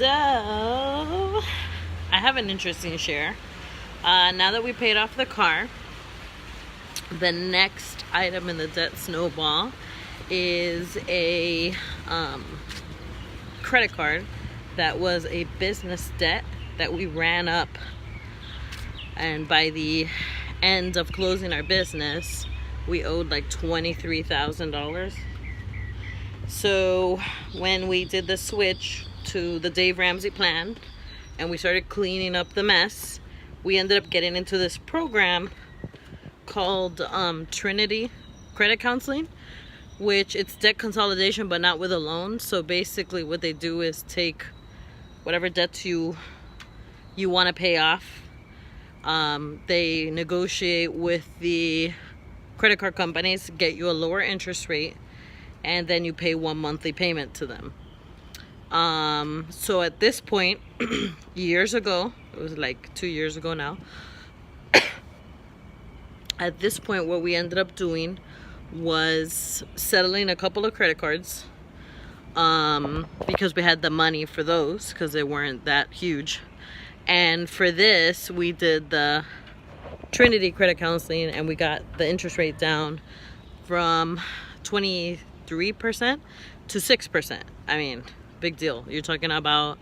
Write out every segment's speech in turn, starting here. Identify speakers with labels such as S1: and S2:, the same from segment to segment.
S1: So, I have an interesting share. Now that we paid off the car, the next item in the debt snowball is a credit card that was a business debt that we ran up. And by the end of closing our business, we owed like $23,000. So when we did the switch to the Dave Ramsey plan and we started cleaning up the mess, we ended up getting into this program called Trinity Credit Counseling, which it's debt consolidation but not with a loan. So basically what they do is take whatever debts you want to pay off. They negotiate with the credit card companies, get you a lower interest rate, and then you pay one monthly payment to them. So at this point, years ago, it was like 2 years ago now, at this point what we ended up doing was settling a couple of credit cards, because we had the money for those because they weren't that huge. And for this, we did the Trinity Credit Counseling, and we got the interest rate down from 23% to 6%. I mean, big deal. You're talking about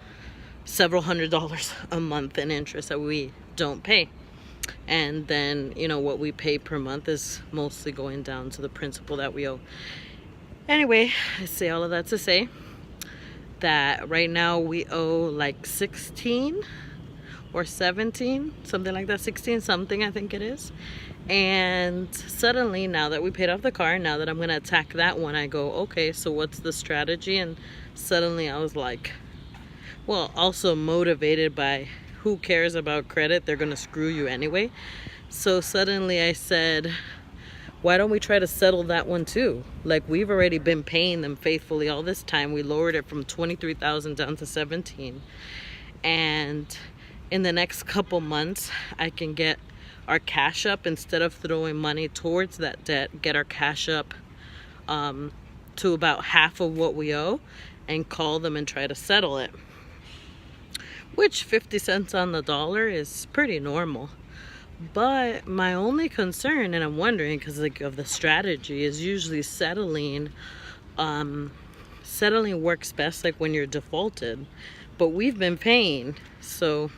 S1: several $100s a month in interest that we don't pay. And then, what we pay per month is mostly going down to the principal that we owe. Anyway, I say all of that to say that right now we owe like 16 or 17, something like that, 16 something I think it is. And suddenly, now that we paid off the car, now that I'm gonna attack that one, I go, okay, so what's the strategy? And suddenly I was like, well, also motivated by who cares about credit, they're gonna screw you anyway. So suddenly I said, why don't we try to settle that one too? Like, we've already been paying them faithfully all this time. We lowered it from 23,000 down to 17, and in the next couple months I can get our cash up. Instead of throwing money towards that debt, get our cash up to about half of what we owe and call them and try to settle it, which 50 cents on the dollar is pretty normal. But my only concern, and I'm wondering because of the strategy, is usually settling works best like when you're defaulted, but we've been paying, so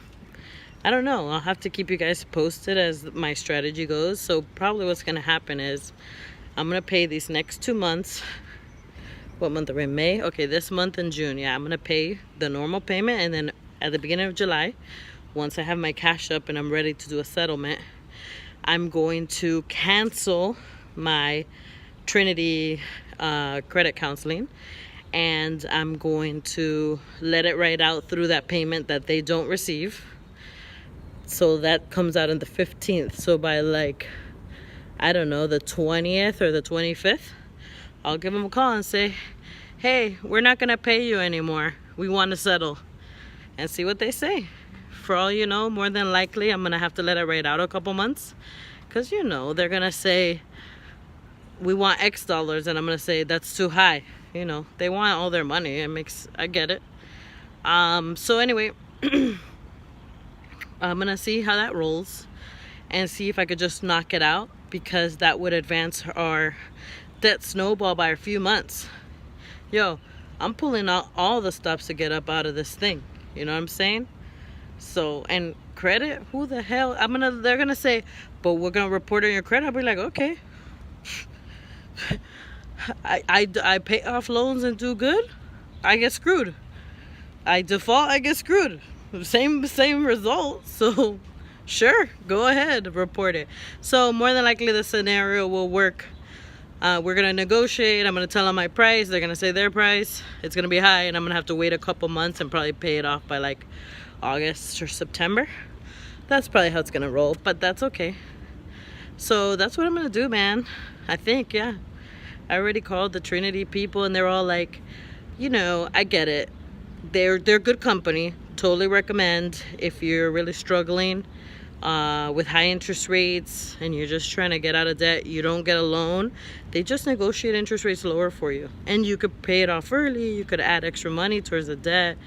S1: I don't know. I'll have to keep you guys posted as my strategy goes. So probably what's going to happen is I'm going to pay these next 2 months. What month are we in? May? Okay, this month and June. Yeah, I'm going to pay the normal payment. And then at the beginning of July, once I have my cash up and I'm ready to do a settlement, I'm going to cancel my Trinity credit counseling. And I'm going to let it write out through that payment that they don't receive. So that comes out on the 15th. So by like, I don't know, the 20th or the 25th, I'll give them a call and say, hey, we're not going to pay you anymore. We want to settle. And see what they say. For all you know, more than likely, I'm going to have to let it write out a couple months. Because, they're going to say, we want X dollars. And I'm going to say, that's too high. They want all their money. I get it. So anyway, I'm going to see how that rolls and see if I could just knock it out, because that would advance our debt snowball by a few months. I'm pulling out all the stops to get up out of this thing. You know what I'm saying? So, and credit, who the hell? They're going to say, but we're going to report on your credit. I'll be like, okay. I pay off loans and do good. I get screwed. I default, I get screwed. Same result. So sure, go ahead, report it. So more than likely the scenario will work. We're gonna negotiate. I'm gonna tell them my price. They're gonna say their price. It's gonna be high, and I'm gonna have to wait a couple months and probably pay it off by like August or September. That's probably how it's gonna roll, but that's okay. So that's what I'm gonna do, man. I think, yeah. I already called the Trinity people, and they're all like, I get it. They're good company. Totally recommend if you're really struggling with high interest rates and you're just trying to get out of debt, you don't get a loan, they just negotiate interest rates lower for you, and you could pay it off early. You could add extra money towards the debt.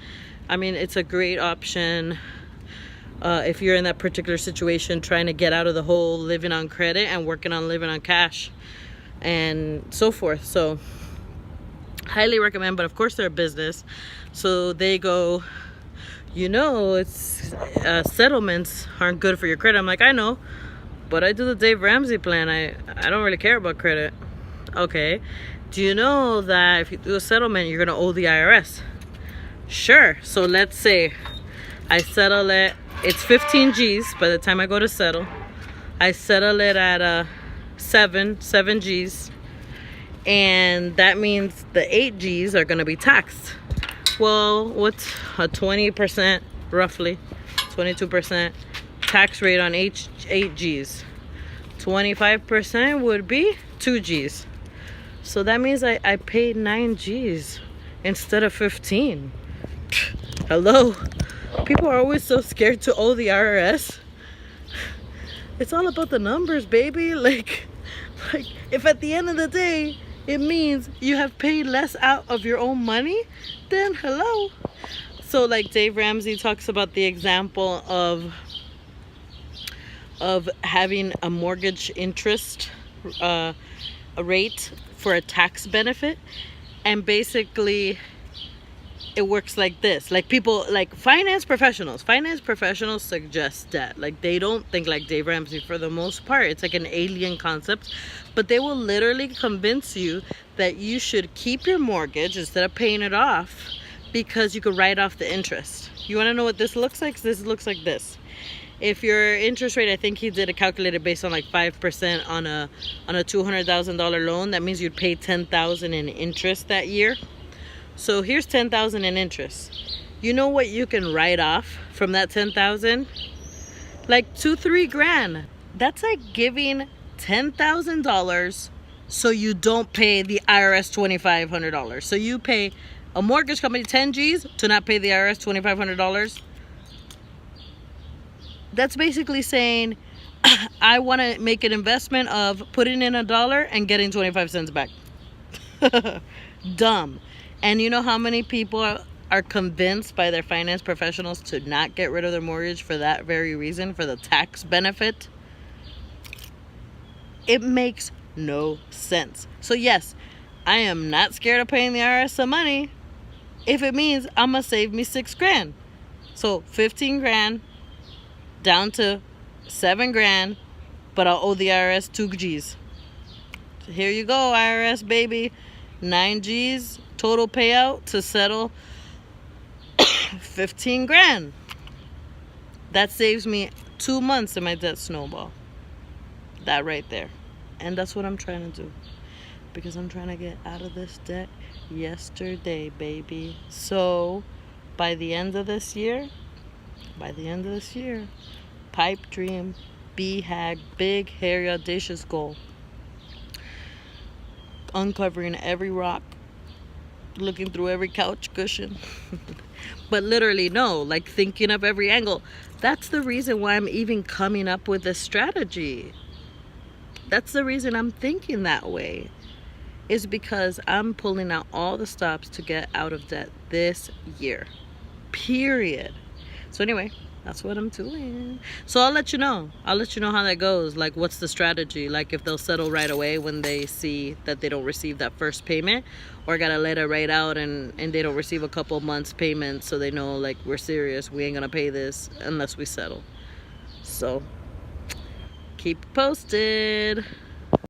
S1: I mean, it's a great option if you're in that particular situation, trying to get out of the whole living on credit and working on living on cash and so forth. So highly recommend. But of course they're a business, so they go, it's settlements aren't good for your credit. I'm like, I know, but I do the Dave Ramsey plan. I don't really care about credit. Okay, do you know that if you do a settlement, you're gonna owe the IRS? Sure. So let's say I settle it, it's 15 G's by the time I go to settle. I settle it at 7 G's, and that means the 8 G's are gonna be taxed. Well, what's a 20%, roughly 22% tax rate on 8 G's? 25% would be 2 G's. So that means I paid 9 G's instead of 15. Hello? People are always so scared to owe the IRS. It's all about the numbers, baby. Like if at the end of the day it means you have paid less out of your own money, then hello. So like Dave Ramsey talks about the example of having a mortgage interest a rate for a tax benefit, and basically it works like this. Like people, like finance professionals suggest that, like, they don't think like Dave Ramsey for the most part. It's like an alien concept, but they will literally convince you that you should keep your mortgage instead of paying it off, because you could write off the interest. You want to know what this looks like? This looks like this. If your interest rate, I think he did a calculated based on like 5% on a $200,000 loan, that means you'd pay $10,000 in interest that year. So here's $10,000 in interest. You know what you can write off from that $10,000? Like $2-3 grand. That's like giving $10,000 so you don't pay the IRS $2,500. So you pay a mortgage company 10 G's to not pay the IRS $2,500. That's basically saying, I want to make an investment of putting in $1 and getting 25 cents back. Dumb. And you know how many people are convinced by their finance professionals to not get rid of their mortgage for that very reason, for the tax benefit? It makes no sense. So yes, I am not scared of paying the IRS some money if it means I'm gonna save me 6 grand. So 15 grand down to 7 grand, but I'll owe the IRS 2 G's. So here you go, IRS baby. 9 G's total payout to settle 15 grand. That saves me 2 months in my debt snowball. That right there. And that's what I'm trying to do, because I'm trying to get out of this debt yesterday, baby. So by the end of this year, pipe dream, BHAG, big, hairy, audacious goal. Uncovering every rock, looking through every couch cushion. But literally, no, like thinking of every angle. That's the reason why I'm even coming up with this strategy. That's the reason I'm thinking that way, is because I'm pulling out all the stops to get out of debt this year, period. So anyway, that's what I'm doing. So I'll let you know how that goes. Like, what's the strategy? Like, if they'll settle right away when they see that they don't receive that first payment, or gotta let it right out and they don't receive a couple months payment, so they know, like, we're serious, we ain't gonna pay this unless we settle. So keep posted.